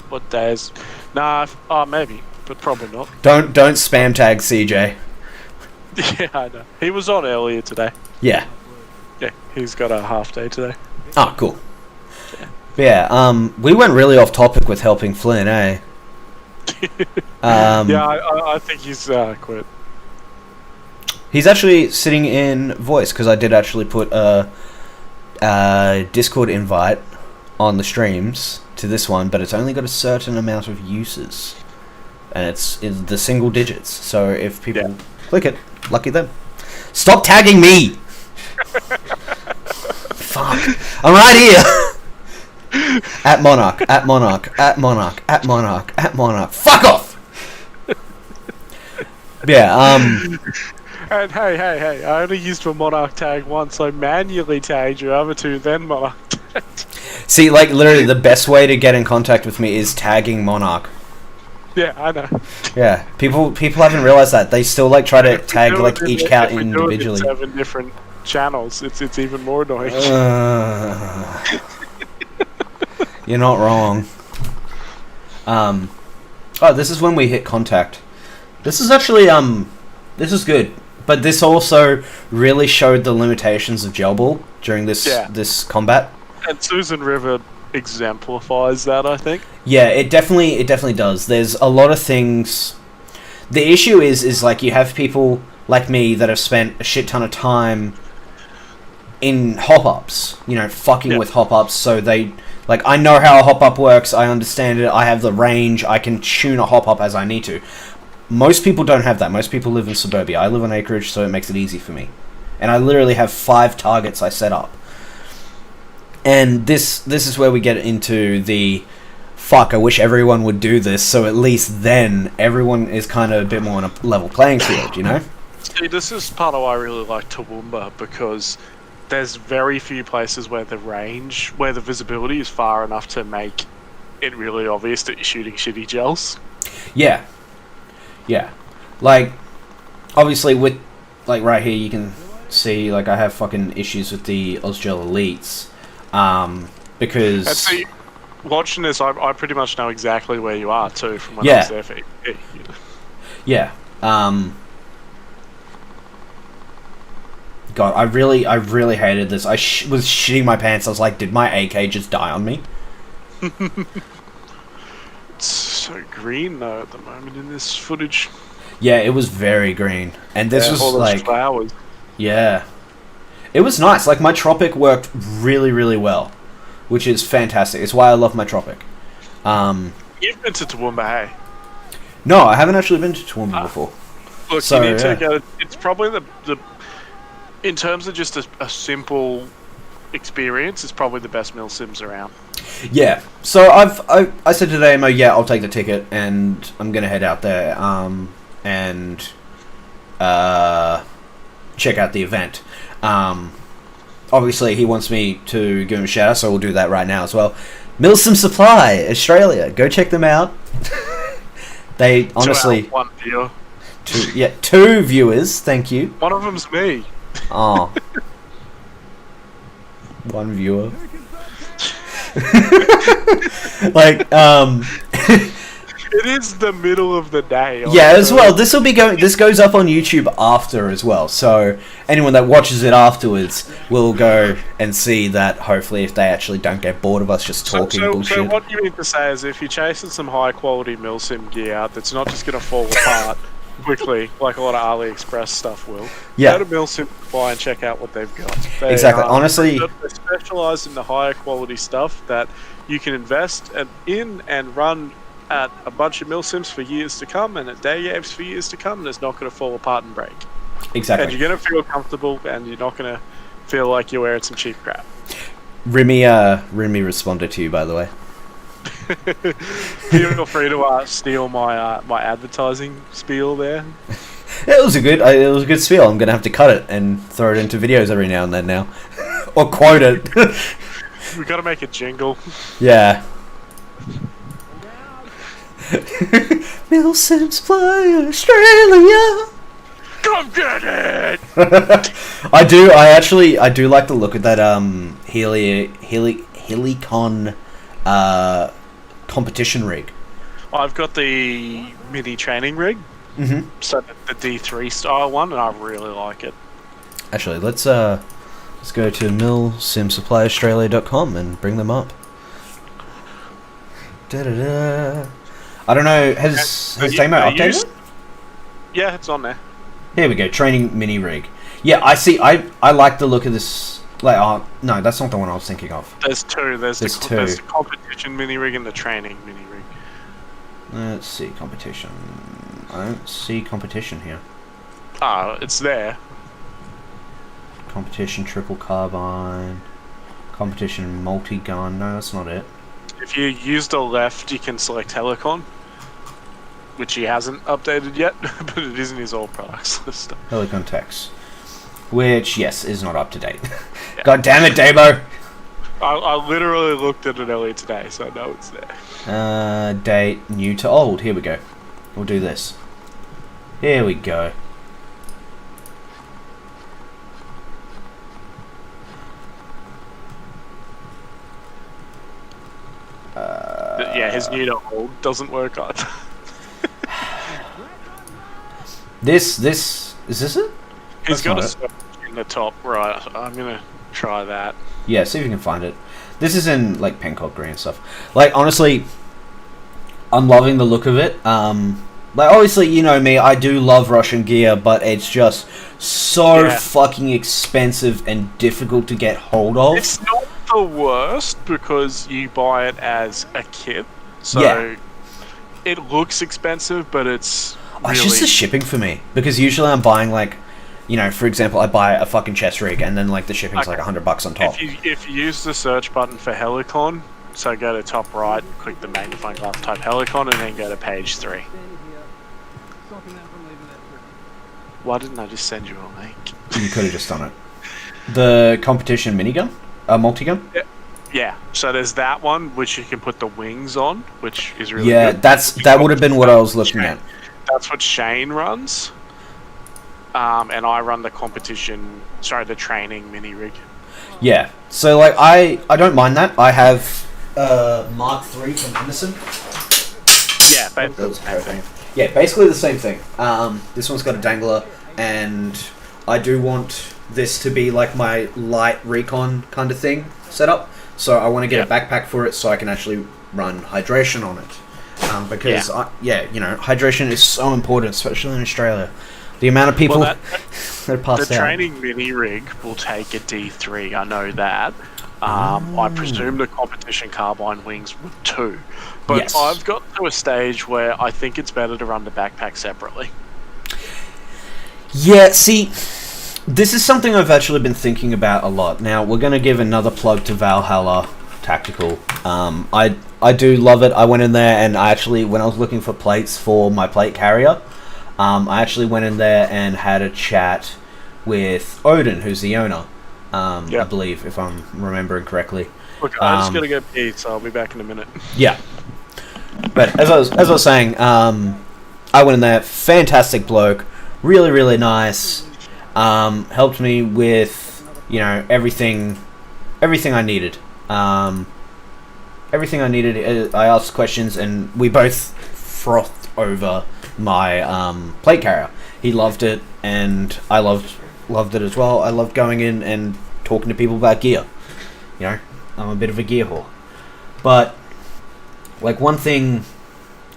What days? Nah, maybe, but probably not. Don't spam tag CJ. Yeah, I know. He was on earlier today. Yeah. Yeah, he's got a half day today. Oh, cool. Yeah, we went really off topic with helping Flynn, eh? Yeah, I think he's quit. He's actually sitting in voice, because I did actually put a Discord invite on the streams to this one, but it's only got a certain amount of uses. And it's in the single digits, so if people click it, lucky them. Stop tagging me! Fuck. I'm right here! At Monarch, at Monarch, at Monarch, at Monarch, at Monarch. Fuck off! Yeah, And hey, I only used the Monarch tag once. I manually tagged your other two, then Monarch tagged. see, like, literally, the best way to get in contact with me is tagging Monarch. Yeah, I know. Yeah, people haven't realized that. They still, like, try to tag, like, each cat individually. If we do it in 7 different channels, it's even more annoying. You're not wrong. Oh, this is when we hit contact. This is actually, this is good. But this also really showed the limitations of Gelball during this combat. And Susan River exemplifies that, I think. Yeah, it definitely does. There's a lot of things. The issue is like you have people like me that have spent a shit ton of time in hop-ups, you know, fucking with hop-ups, so they... Like, I know how a hop-up works, I understand it, I have the range, I can tune a hop-up as I need to. Most people don't have that. Most people live in suburbia. I live on acreage, so it makes it easy for me. And I literally have 5 targets I set up. And this is where we get into the... Fuck, I wish everyone would do this, so at least then everyone is kind of a bit more on a level playing field, you know? See, this is part of why I really like Toowoomba, because there's very few places where the range, where the visibility is far enough to make it really obvious that you're shooting shitty gels. Yeah. Yeah. Like, obviously with, like, right here you can see, like, I have fucking issues with the Ozgel Elites, because... And see, watching this, I pretty much know exactly where you are, too, from when I was there for Yeah. God, I really hated this. I was shitting my pants. I was like, did my AK just die on me? It's so green, though, at the moment in this footage. Yeah, it was very green. And this was, all those like... flowers. Yeah. It was nice. Like, my Tropic worked really, really well. Which is fantastic. It's why I love my Tropic. You've been to Toowoomba, hey? No, I haven't actually been to Toowoomba before. Look, so, you need to go... It's probably the in terms of just a simple experience, it's probably the best mill sims around. Yeah. So I said to the AMO, yeah, I'll take the ticket, and I'm gonna head out there and check out the event. Obviously, he wants me to give him a shout out, so we'll do that right now as well. Milsim Supply, Australia. Go check them out. They honestly... 1 viewer. 2 viewers, thank you. One of them's me. Oh. 1 viewer. Like, It is the middle of the day. Yeah, as well. This goes up on YouTube after as well. So anyone that watches it afterwards will go and see that. Hopefully, if they actually don't get bored of us just talking bullshit. So what you mean to say is, if you're chasing some high quality milsim gear that's not just going to fall apart quickly, like a lot of AliExpress stuff will, go to Milsim Supply and check out what they've got. Exactly. Honestly, they specialize in the higher quality stuff that you can invest in and run at a bunch of milsims for years to come, and at day games for years to come, and it's not going to fall apart and break. Exactly. And you're going to feel comfortable, and you're not going to feel like you're wearing some cheap crap. Remy responded to you, by the way. Feel free to steal my my advertising spiel there. It was a good spiel. I'm going to have to cut it and throw it into videos every now and then now. Or quote it. We got to make a jingle. Yeah. Milsim Supply Australia. Come get it! I do like the look of that Helicon competition rig. I've got the mini training rig, so the D3 style one, and I really like it. Actually, let's go to millsimsupplyaustralia.com and bring them up. Da-da-da. I don't know, has Damo updated it? Yeah, it's on there. Here we go, training mini rig. Yeah, I see. I like the look of this. Like, oh no, that's not the one I was thinking of. There's two. There's the competition mini rig and the training mini rig. Let's see, competition. I don't see competition here. It's there. Competition triple carbine. Competition multi-gun. No, that's not it. If you use the left, you can select Helicon, which he hasn't updated yet, but it is in his old products list. Helicon Tex. Which, yes, is not up to date. Yeah. God damn it, Dabo! I literally looked at it earlier today, so I know it's there. Date, new to old. Here we go. We'll do this. Here we go. Yeah, his new to old doesn't work either. Is this it? He's got a search in the top right. I'm gonna try that. Yeah, see if you can find it. This is in like Peacock green and stuff. Like, honestly, I'm loving the look of it. Like, obviously, you know me, I do love Russian gear, but it's just so fucking expensive and difficult to get hold of. It's not the worst because you buy it as a kit, so it looks expensive, but it's really... it's just the shipping for me, because usually I'm buying, like, you know, for example, I buy a fucking chest rig, and then, like, the shipping's like $100 on top. If you use the search button for Helicon, so go to top right, click the magnifying glass, type Helicon, and then go to page 3. Why didn't I just send you a link? You could have just done it. The competition minigun? Multi-gun? Yeah, so there's that one, which you can put the wings on, which is really good. That would have been what I was looking at. That's what Shane runs. And I run the the training mini rig. Yeah, so like I don't mind that. I have Mark III from Emerson. Yeah, basically the same thing. Yeah, basically the same thing. This one's got a dangler, and I do want this to be like my light recon kind of thing set up. So I want to get a backpack for it so I can actually run hydration on it. Because, you know, hydration is so important, especially in Australia. The amount of people that are passed out. The training mini rig will take a D3, I know that. I presume the competition carbine wings would too. But I've got to a stage where I think it's better to run the backpack separately. Yeah, see, this is something I've actually been thinking about a lot. Now, we're going to give another plug to Valhalla Tactical. I do love it. I went in there and I actually, when I was looking for plates for my plate carrier, I actually went in there and had a chat with Odin, who's the owner, I believe, if I'm remembering correctly. Look, I just gotta go pee, so I'll be back in a minute. Yeah. But as I was saying, I went in there, fantastic bloke, really, really nice, helped me with, you know, everything I needed. Everything I needed, I asked questions, and we both frothed over my plate carrier. He loved it, and I loved it as well. I loved going in and talking to people about gear. You know, I'm a bit of a gear whore. But like, one thing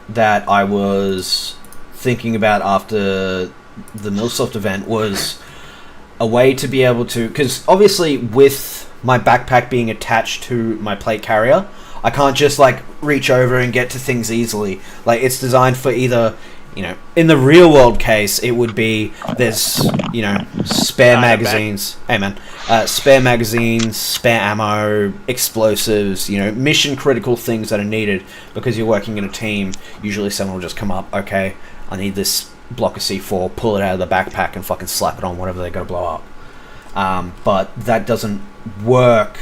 that I was thinking about after the Millsoft event was a way to be able to, because obviously with my backpack being attached to my plate carrier, I can't just like reach over and get to things easily. Like, it's designed for either, you know, in the real world case, it would be there's, you know, spare magazines. Hey man, spare magazines, spare ammo, explosives, you know, mission critical things that are needed because you're working in a team. Usually someone will just come up, okay, I need this block of C4, pull it out of the backpack and fucking slap it on whatever they go blow up. But that doesn't work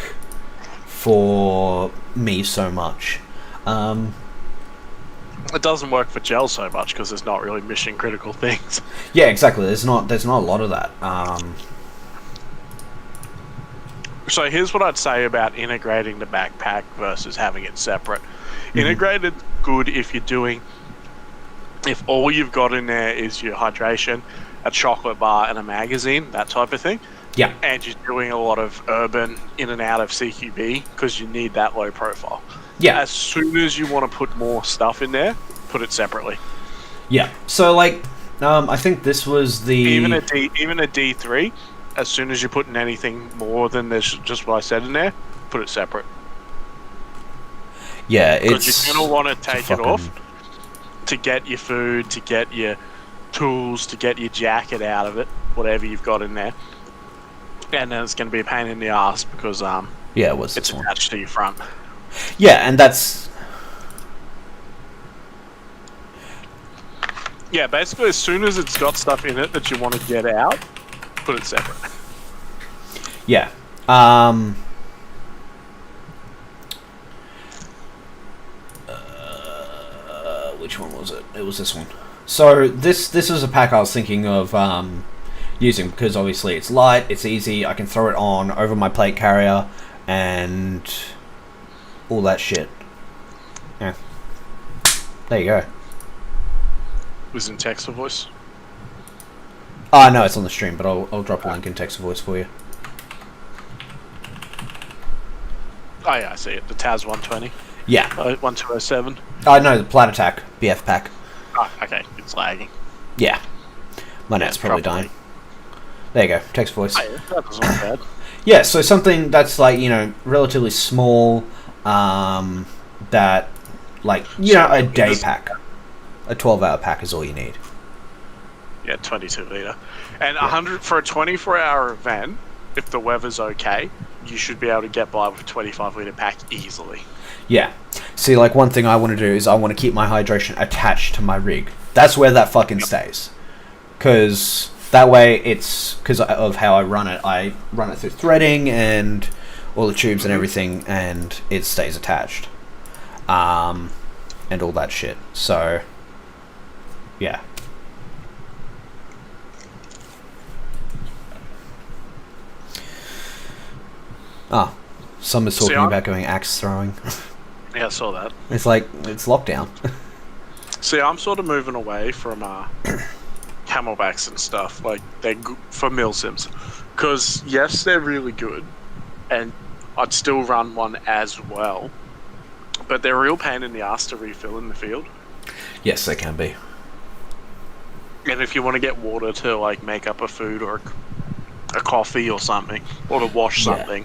for me so much. It doesn't work for Gel so much because there's not really mission critical things. Yeah, exactly. There's not a lot of that. So here's what I'd say about integrating the backpack versus having it separate. Integrated, good if you're doing, if all you've got in there is your hydration, a chocolate bar, and a magazine, that type of thing. Yeah. And you're doing a lot of urban in and out of CQB because you need that low profile. Yeah. As soon as you want to put more stuff in there, put it separately. Yeah. So like, I think this was the even a D3. As soon as you're putting anything more than this, just what I said in there, put it separate. Yeah, it's because you're gonna want to take it off to get your food, to get your tools, to get your jacket out of it, whatever you've got in there. And then it's going to be a pain in the ass because yeah, it was it's attached to your front. Yeah, and that's basically as soon as it's got stuff in it that you want to get out, put it separate. Yeah. Which one was it? It was this one. So this is a pack I was thinking of using because obviously it's light, it's easy, I can throw it on over my plate carrier and all that shit. Yeah. There you go. Was in text or voice? Oh, no, it's on the stream, but I'll drop a link in text or voice for you. Oh yeah, I see it. The Taz 120. Yeah. 1207. Oh, no, the Plat Attack BF pack. Oh, okay. It's lagging. Yeah. My net's probably dying. There you go. Text voice. Oh, yeah, that doesn't look bad. Yeah, so something that's like, you know, relatively small, that, like, you know, a day pack. A 12-hour pack is all you need. Yeah, 22 litre. And 100 for a 24-hour event, if the weather's okay, you should be able to get by with a 25 litre pack easily. Yeah. See, like, one thing I want to do is I want to keep my hydration attached to my rig. That's where that fucking stays. Because that way it's... Because of how I run it through threading and all the tubes and everything, and it stays attached. And all that shit. So, yeah. Ah, Summer's talking about going axe throwing. Yeah, I saw that. It's like, it's lockdown. See, I'm sort of moving away from camelbacks and stuff. Like, they're good for milsims. Because, yes, they're really good. And I'd still run one as well. But they're a real pain in the ass to refill in the field. Yes, they can be. And if you want to get water to, like, make up a food or a coffee or something, or to wash something,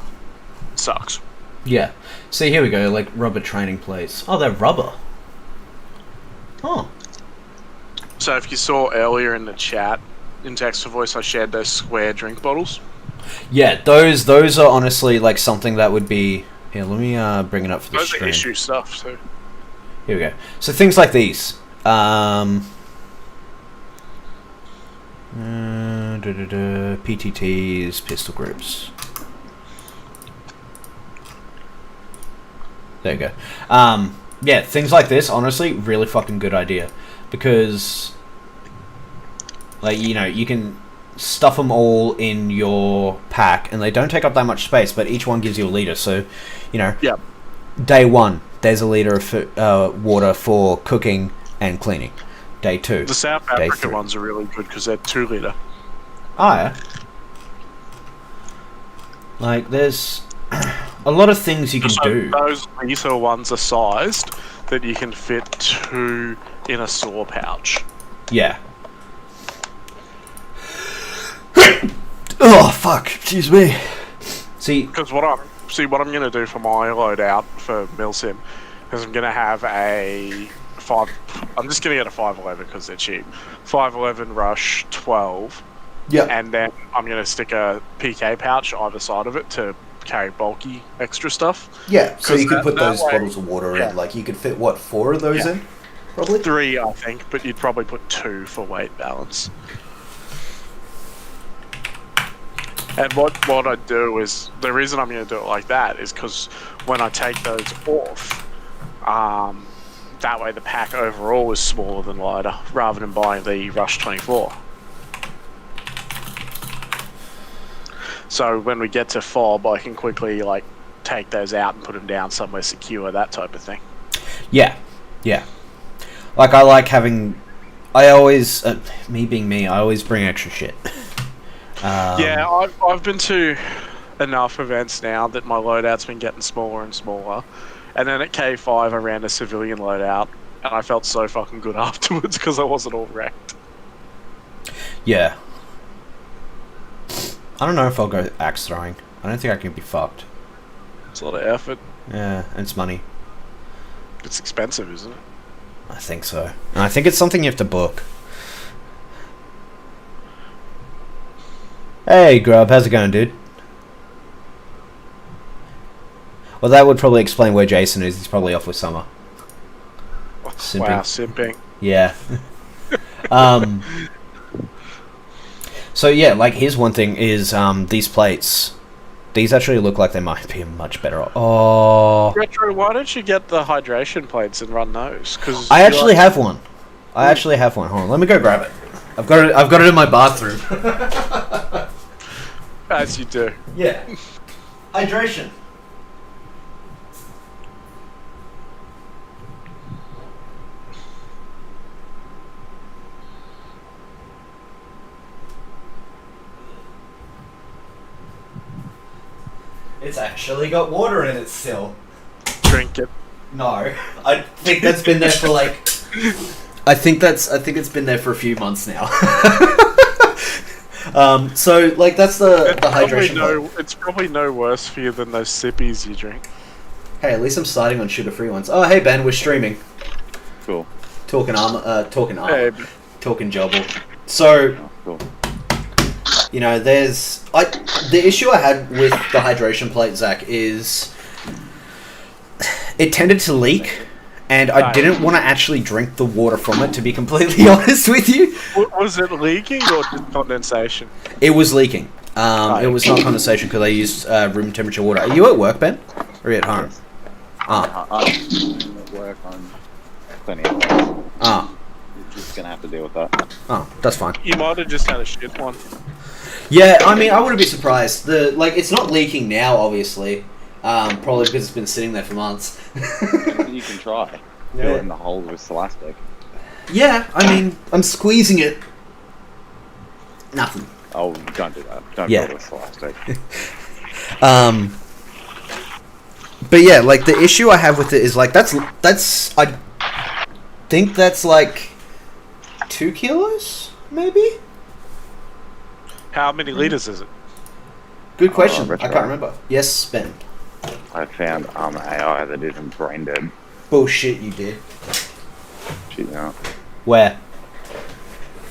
it sucks. Yeah. See, here we go, like rubber training plates. Oh, they're rubber. Oh. So if you saw earlier in the chat, in text to voice, I shared those square drink bottles. Yeah, those are honestly like something that would be... Here, let me bring it up for the stream. Those are issue stuff, too. Here we go. So things like these. PTTs, pistol grips. There you go. Yeah, things like this, honestly, really fucking good idea. Because, like, you know, you can stuff them all in your pack, and they don't take up that much space, but each one gives you a litre, so, you know, day one, there's a litre of water for cooking and cleaning. Day two. The South Africa ones are really good because they're 2 litre. Oh, yeah. Like, there's a lot of things you can do. Those litre ones are sized that you can fit 2 in a saw pouch. Yeah. Oh, fuck. Excuse me. See, because what I'm going to do for my loadout for Milsim is I'm going to have a 5. I'm just going to get a 511 because they're cheap. 511 Rush 12. Yeah. And then I'm going to stick a PK pouch either side of it to carry bulky extra stuff. Yeah, so you could put those bottles of water in. Like, you could fit, what, 4 of those in? Probably? 3, I think, but you'd probably put 2 for weight balance. And what I do is, the reason I'm going to do it like that is because when I take those off, that way the pack overall is smaller than lighter, rather than buying the Rush 24. So when we get to fob, I can quickly like take those out and put them down somewhere secure, that type of thing. Yeah, yeah. Like I like having. I always, me being me, I always bring extra shit. Yeah, I've been to enough events now that my loadout's been getting smaller and smaller. And then at K5, I ran a civilian loadout, and I felt so fucking good afterwards because I wasn't all wrecked. Yeah. I don't know if I'll go axe throwing. I don't think I can be fucked. It's a lot of effort. Yeah, and it's money. It's expensive, isn't it? I think so. And I think it's something you have to book. Hey, Grub, how's it going, dude? Well, that would probably explain where Jason is. He's probably off with Summer. Simping. Wow, simping. Yeah. So yeah, like here's one thing is these plates. These actually look like they might be much better. Oh. Retro, why don't you get the hydration plates and run those? Cause I actually have one. I actually have one. Hold on, let me go grab it. I've got it in my bathroom. As you do. Yeah. Hydration. It's actually got water in it still. Drink it. No, I think that's been there for like. I think it's been there for a few months now. So like that's the hydration. It's probably no worse for you than those sippies you drink. Hey, at least I'm starting on sugar-free ones. Oh, hey Ben, we're streaming. Cool. Talking Hey. Gelball. So. Oh, cool. You know, the issue I had with the hydration plate, Zach, is it tended to leak, and I didn't want to actually drink the water from it, to be completely honest with you. Was it leaking or just condensation? It was leaking. It was not condensation because I used room temperature water. Are you at work, Ben? Or are you at home? I'm at work on plenty of things. You're just going to have to deal with that. Oh, that's fine. You might have just had a shit one. Yeah, I mean, I wouldn't be surprised. It's not leaking now, obviously. Probably because it's been sitting there for months. You can try. Fill in the holes with Celastic. Yeah, I mean, I'm squeezing it. Nothing. Oh, don't do that. Don't Yeah. fill it with Celastic. But yeah, like the issue I have with it is like that's I think that's like 2 kilos, maybe. How many liters is it? Good question. I Retro. can't remember. Yes, Ben. I found AI that isn't brain dead. Bullshit, you did. Cheating out. Where?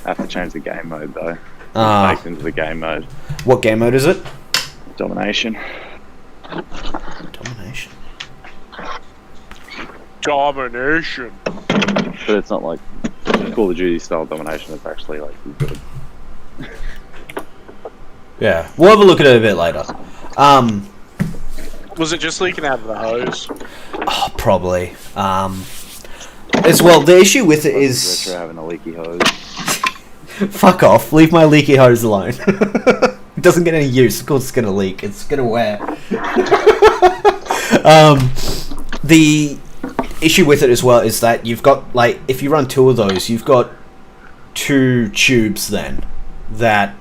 I have to change the game mode though. Ah. Baked into the game mode. What game mode is it? Domination. Domination. Domination. But it's not like Call of Duty style domination. It's actually like good. Yeah, we'll have a look at it a bit later. Was it just leaking out of the hose? Oh, probably. As well, the issue with it is... Retro having a leaky hose. Fuck off. Leave my leaky hose alone. It doesn't get any use. Of course it's going to leak. It's going to wear. The issue with it as well is that you've got, like, if you run 2 of those, you've got 2 tubes then that,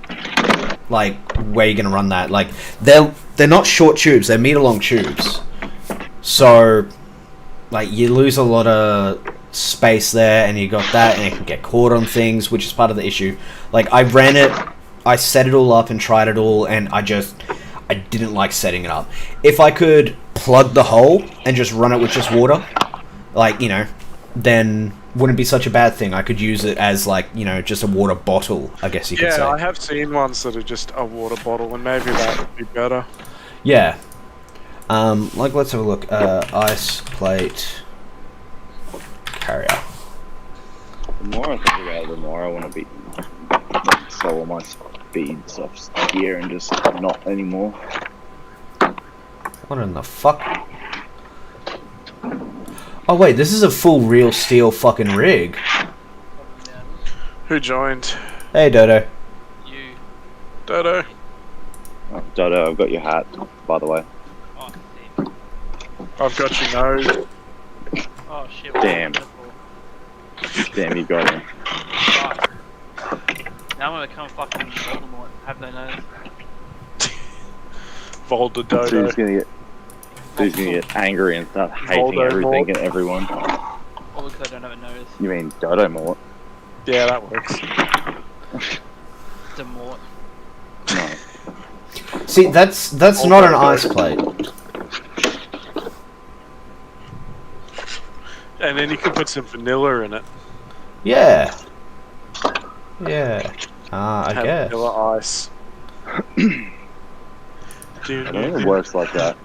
like, where you're going to run that. Like, they're not short tubes. They're meter-long tubes. So, like, you lose a lot of space there, and you got that, and it can get caught on things, which is part of the issue. Like, I ran it, I set it all up and tried it all, and I didn't like setting it up. If I could plug the hole and just run it with just water, like, you know, then wouldn't be such a bad thing. I could use it as, like, you know, just a water bottle, I guess you could say. Yeah, I have seen ones that are just a water bottle, and maybe that would be better. Yeah. Like, let's have a look. Ice plate carrier. The more I think about it, the more I want to be sell all my speed stuff here and just not anymore. What in the fuck? Oh wait, this is a full real steel fucking rig. Who joined? Hey Dodo. You. Dodo. Oh, Dodo, I've got your hat, by the way. Oh, sick. I've got your nose. Oh shit. Damn. Wonderful. Damn, you got him. Fuck. Now I'm gonna become fucking Voldemort. Have no nose. Volda Dodo. Dude's gonna get angry and start hating Voldo everything Mort. and everyone. All because I don't have a nose. You mean Dodo Mort? Yeah, that works. Demort. No. See, that's not an ice plate. And then you can put some vanilla in it. Yeah. Yeah. I Have guess. vanilla ice. I don't think it works like that.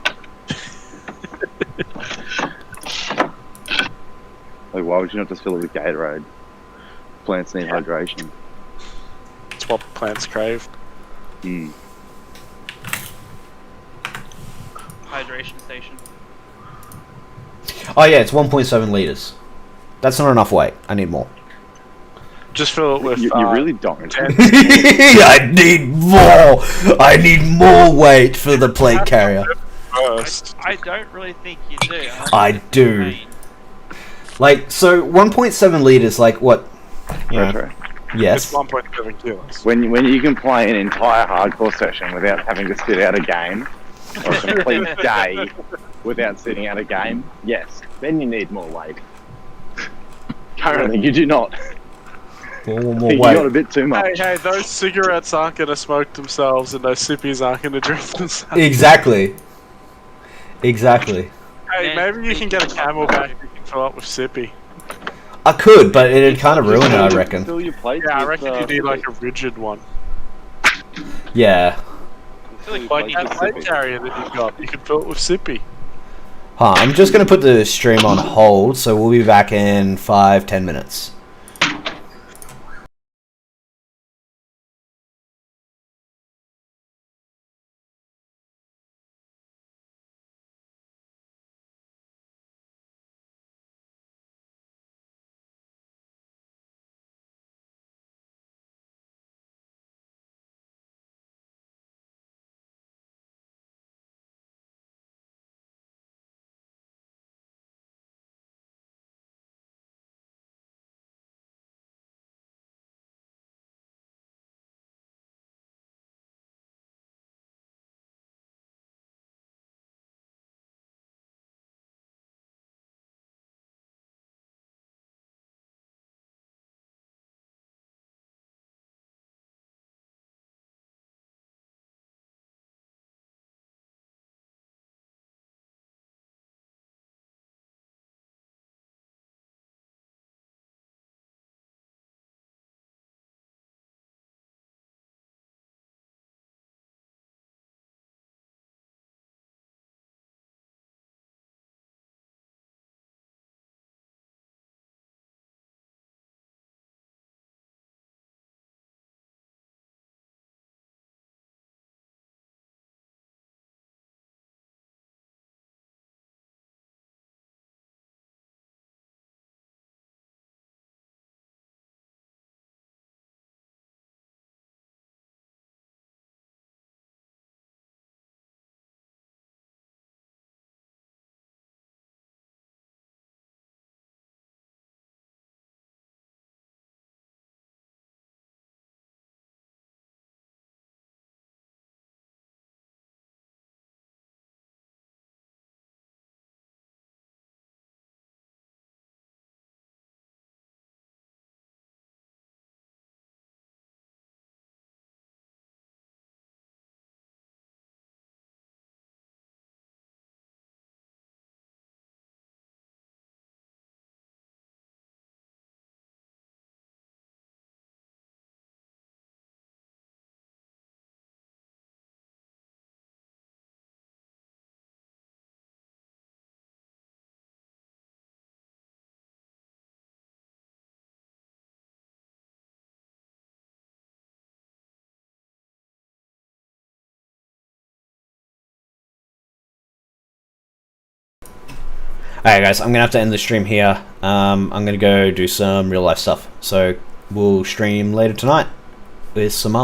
Like, why would you not just fill it with Gatorade? Plants need hydration. It's what plants crave. Mm. Hydration station. Oh yeah, it's 1.7 liters. That's not enough weight. I need more. Just fill it with. You really don't. I need more. I need more weight for the plate carrier. First. I don't really think you do. I do. Like, so 1.7 liters, like what? You know, Retro. yes. It's 1.7 kilos. When you can play an entire hardcore session without having to sit out a game, or a complete day without sitting out a game, yes, then you need more weight. Currently, you do not. More You got a weight. bit too much. Hey, those cigarettes aren't going to smoke themselves, and those sippies aren't going to drink themselves. Exactly. Exactly. Hey, maybe you can get a Camelback you can fill up with sippy. I could, but it'd kind of ruin it, I reckon. Fill your plate Yeah, I with, reckon you need like a rigid one. Yeah. fill your Like plate that with plate sippy. carrier that you've got, you can fill it with sippy. Huh, I'm just gonna put the stream on hold, so we'll be back in 5-10 minutes. Alright guys, I'm gonna have to end the stream here. I'm gonna go do some real life stuff. So we'll stream later tonight with some